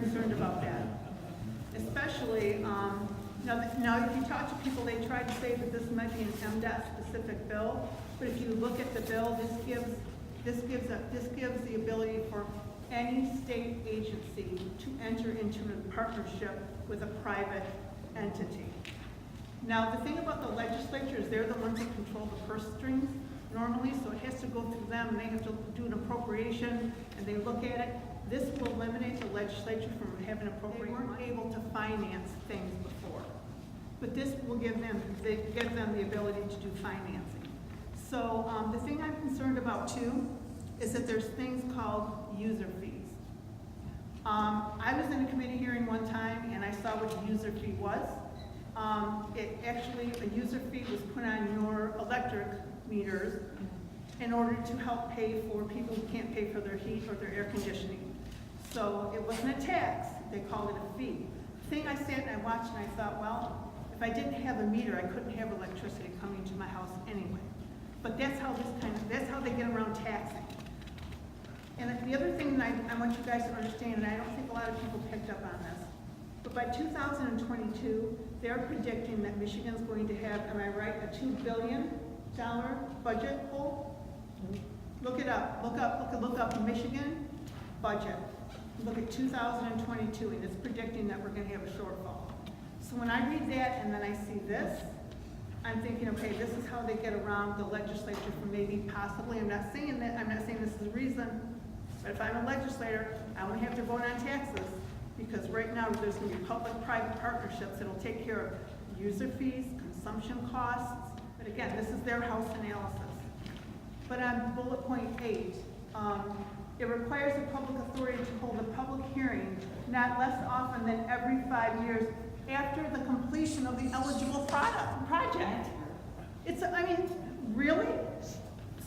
concerned about that. Especially, now if you talk to people, they try to say that this might be an MDOT specific bill, but if you look at the bill, this gives the ability for any state agency to enter into a partnership with a private entity. Now, the thing about the legislature is they're the ones that control the purse strings normally, so it has to go through them, and they have to do an appropriation, and they look at it. This will eliminate the legislature from having appropriate. They weren't able to finance things before, but this will give them the ability to do financing. So the thing I'm concerned about too is that there's things called user fees. I was in a committee hearing one time, and I saw what a user fee was. A user fee was put on your electric meters in order to help pay for people who can't pay for their heat or their air conditioning. So it wasn't a tax, they called it a fee. The thing I sat and I watched and I thought, well, if I didn't have a meter, I couldn't have electricity coming to my house anyway. But that's how they get around taxing. And the other thing that I want you guys to understand, and I don't think a lot of people picked up on this, but by 2022, they're predicting that Michigan's going to have, am I right, a $2 billion budget hole? Look it up. Look up Michigan budget. Look at 2022, and it's predicting that we're going to have a shortfall. So when I read that and then I see this, I'm thinking, okay, this is how they get around the legislature for maybe possibly. I'm not saying this is the reason, but if I'm a legislator, I only have to vote on taxes, because right now there's going to be public-private partnerships that'll take care of user fees, consumption costs. But again, this is their house analysis. But on bullet point 8, it requires the public authority to hold a public hearing not less often than every 5 years after the completion of the eligible project. Really?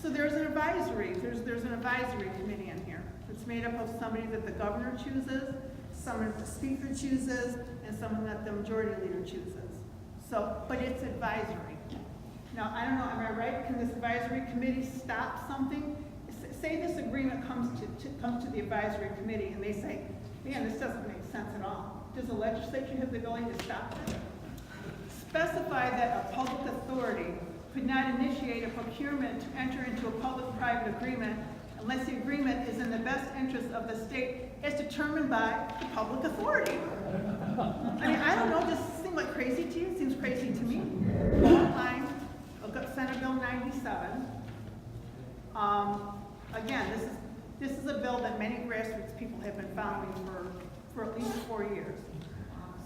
So there's an advisory. There's an advisory committee in here. It's made up of somebody that the governor chooses, someone that the speaker chooses, and someone that the majority leader chooses. So, but it's advisory. Now, I don't know, am I right? Can this advisory committee stop something? Say this agreement comes to the advisory committee and they say, man, this doesn't make sense at all. Does the legislature have the ability to stop it? Specify that a public authority could not initiate a procurement to enter into a public-private agreement unless the agreement is in the best interest of the state as determined by the public authority. I don't know, does this seem like crazy to you? It seems crazy to me. Long time, look up Senate Bill 97. Again, this is a bill that many grassroots people have been following for at least 4 years.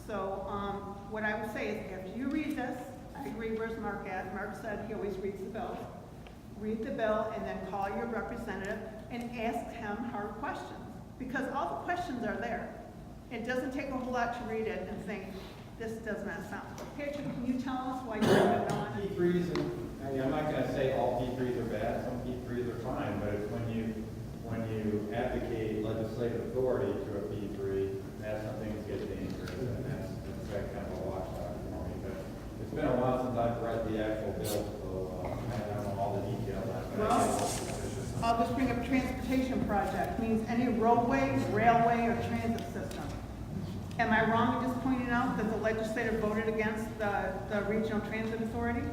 So what I would say is, after you read this, I agree, where's Mark at? Mark said he always reads the bill. Read the bill and then call your representative and ask him hard questions, because all the questions are there. It doesn't take a whole lot to read it and think, this does not sound good. Patrick, can you tell us why you have it on? P3s, I'm not going to say all P3s are bad, some P3s are fine, but it's when you advocate legislative authority to a P3, that's when things get dangerous, and that's that kind of a watchdog for me. But it's been a while since I've read the actual bill, so I don't know all the details. Well, I'll just bring up transportation project. Means any roadway, railway, or transit system. Am I wrong in just pointing out that the legislature voted against the Regional Transit Authority?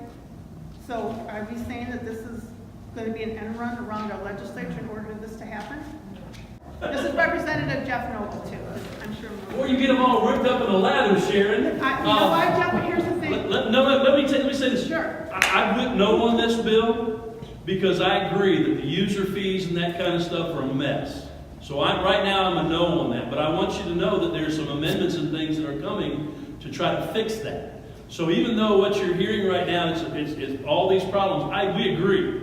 So are we saying that this is going to be an end run around our legislature in order for this to happen? This is Representative Jeff Noble, too. I'm sure. Before you get them all ripped up in the lather, Sharon. You know why, Jeff? But here's the thing. Let me say this. Sure. I went no on this bill because I agree that the user fees and that kind of stuff are a mess. So right now I'm a no on that. But I want you to know that there's some amendments and things that are coming to try to fix that. So even though what you're hearing right now is all these problems, we agree.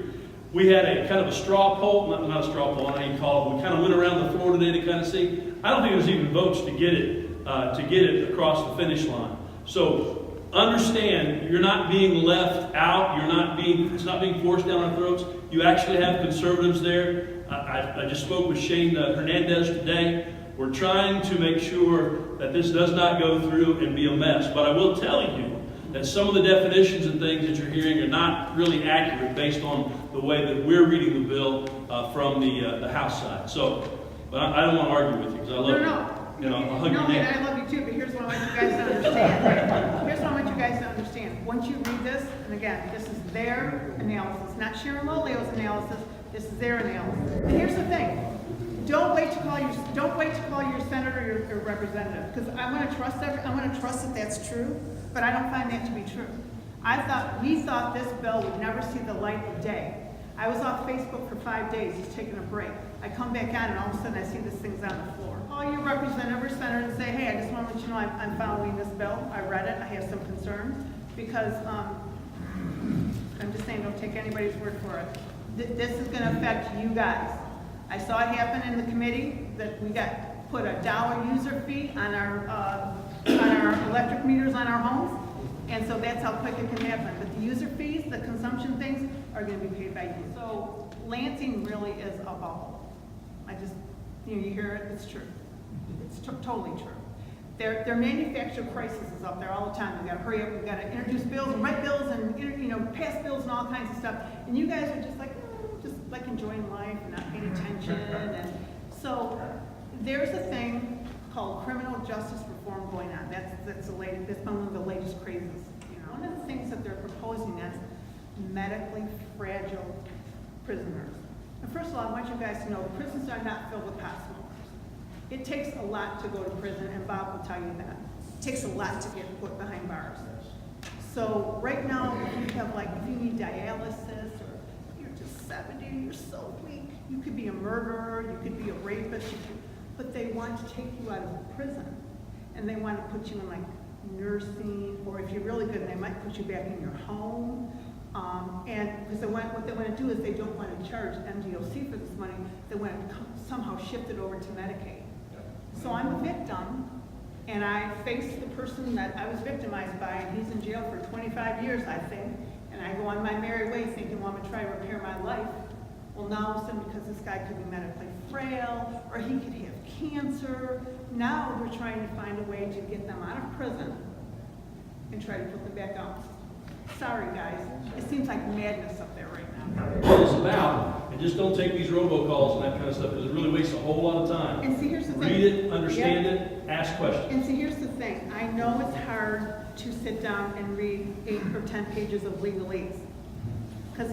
We had a kind of a straw poll, not a straw poll, I don't know how you call it. We kind of went around the floor today to kind of see. I don't think there's even votes to get it across the finish line. So understand, you're not being left out. It's not being forced down our throats. You actually have conservatives there. I just spoke with Shane Hernandez today. We're trying to make sure that this does not go through and be a mess. But I will tell you that some of the definitions and things that you're hearing are not really accurate based on the way that we're reading the bill from the House side. So, but I don't want to argue with you because I love you. No. I'll hug No, your neck. and I love you too, but here's what I want you guys to understand. Here's what I want you guys to understand. Once you read this, and again, this is their analysis, not Sharon Lolio's analysis, this is their analysis. And here's the thing. Don't wait to call your senator or your representative, because I'm going to trust that that's true, but I don't find that to be true. We thought this bill would never see the light of day. I was off Facebook for 5 days, just taking a break. I come back on and all of a sudden I see this thing's on the floor. Call your representative or senator and say, hey, I just want to let you know I'm following this bill. I read it, I have some concerns, because I'm just saying, don't take anybody's word for it. This is going to affect you guys. I saw it happen in the committee that we put a $1 user fee on our electric meters on our homes, and so that's how quick it can happen. But the user fees, the consumption things, are going to be paid by you. So Lansing really is a bubble. You hear it, it's true. It's totally true. Their manufacturer crisis is up there all the time. We got to hurry up. We got to introduce bills and write bills and pass bills and all kinds of stuff. And you guys are just like enjoying life and not paying attention. And so there's a thing called criminal justice reform going on. That's one of the latest crazes. One of the things that they're proposing is medically fragile prisoners. And first of all, I want you guys to know prisons are not filled with pot smokers. It takes a lot to go to prison, and Bob will tell you that. It takes a lot to get put behind bars. So right now, if you need dialysis, or you're just 70, you're so weak, you could be a murderer, you could be a rapist, but they want to take you out of prison, and they want to put you in like nursing, or if you're really good, they might put you back in your home. And because what they want to do is they don't want to charge MDOC for this money, they want to somehow shift it over to Medicaid. So I'm a victim, and I face the person that I was victimized by, and he's in jail for 25 years, I think, and I go on my merry way thinking, well, I'm going to try to repair my life. Well, now all of a sudden, because this guy could be medically frail, or he could have cancer, now we're trying to find a way to get them out of prison and try to put them back out. Sorry, guys. It seems like madness up there right now. What it's about, and just don't take these robocalls and that kind of stuff, because it really wastes a whole lot of time. And see, here's the thing. Read it, understand it, ask questions. And see, here's the thing. I know it's hard to sit down and read 8 or 10 pages of legalese, because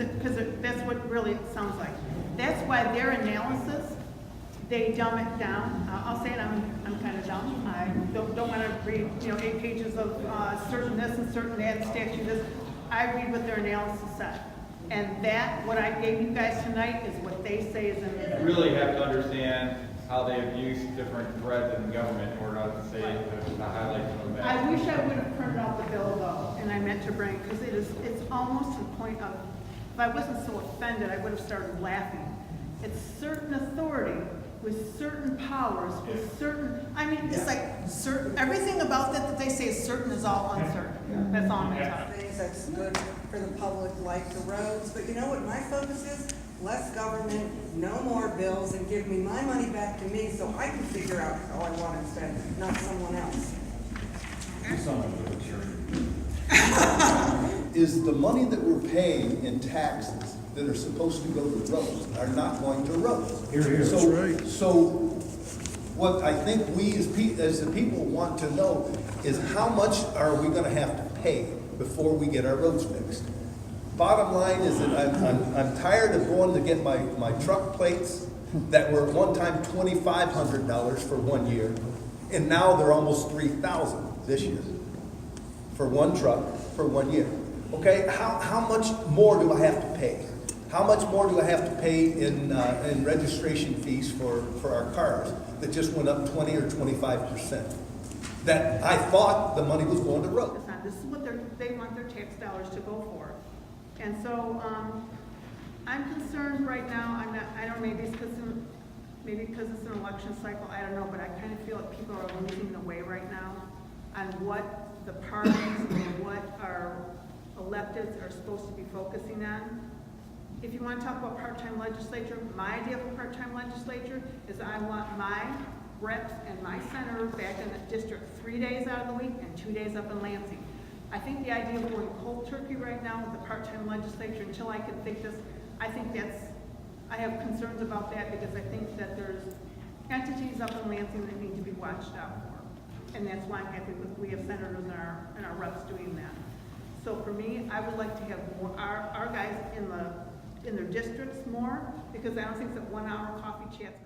that's what really it sounds like. That's why their analysis, they dumb it down. I'll say it, I'm kind of dumb. I don't want to read 8 pages of certain this and certain that, statute this. I read what their analysis said. And what I gave you guys tonight is what they say is in the bill. You really have to understand how they abuse different threads in government in order not to say, to highlight some of that. I wish I would have printed out the bill though, and I meant to bring, because it's almost to the point of, if I wasn't so offended, I would have started laughing. It's certain authority with certain powers, with certain, it's like certain, everything about that they say is certain is all uncertain. That's all I'm going to tell you. Things that's good for the public, like the roads, but you know what my focus is? Less government, no more bills, and give me my money back to me so I can figure out how I want to spend it, not someone else. Is the money that we're paying in taxes that are supposed to go to roads are not going to roads. So what I think we as the people want to know is how much are we going to have to pay before we get our roads fixed? Bottom line is that I'm tired of going to get my truck plates that were at one time $2,500 for 1 year, and now they're almost $3,000 this year for one truck for 1 year. Okay, how much more do I have to pay? How much more do I have to pay in registration fees for our cars that just went up 20 or 25%? That I thought the money was going to roads. This is what they want their tax dollars to go for. And so I'm concerned right now. I don't know, maybe because it's an election cycle, I don't know, but I kind of feel like people are losing the way right now on what the parties and what our electeds are supposed to be focusing on. If you want to talk about part-time legislature, my idea of a part-time legislature is I want my reps and my senator back in the district 3 days out of the week and 2 days up in Lansing. I think the idea of going cold turkey right now with the part-time legislature, until I think I have concerns about that, because I think that entities up in Lansing that need to be watched out for. And that's why I'm happy with, we have senators and our reps doing that. So for me, I would like to have more, our guys in their districts more, because I don't think that 1 hour coffee chats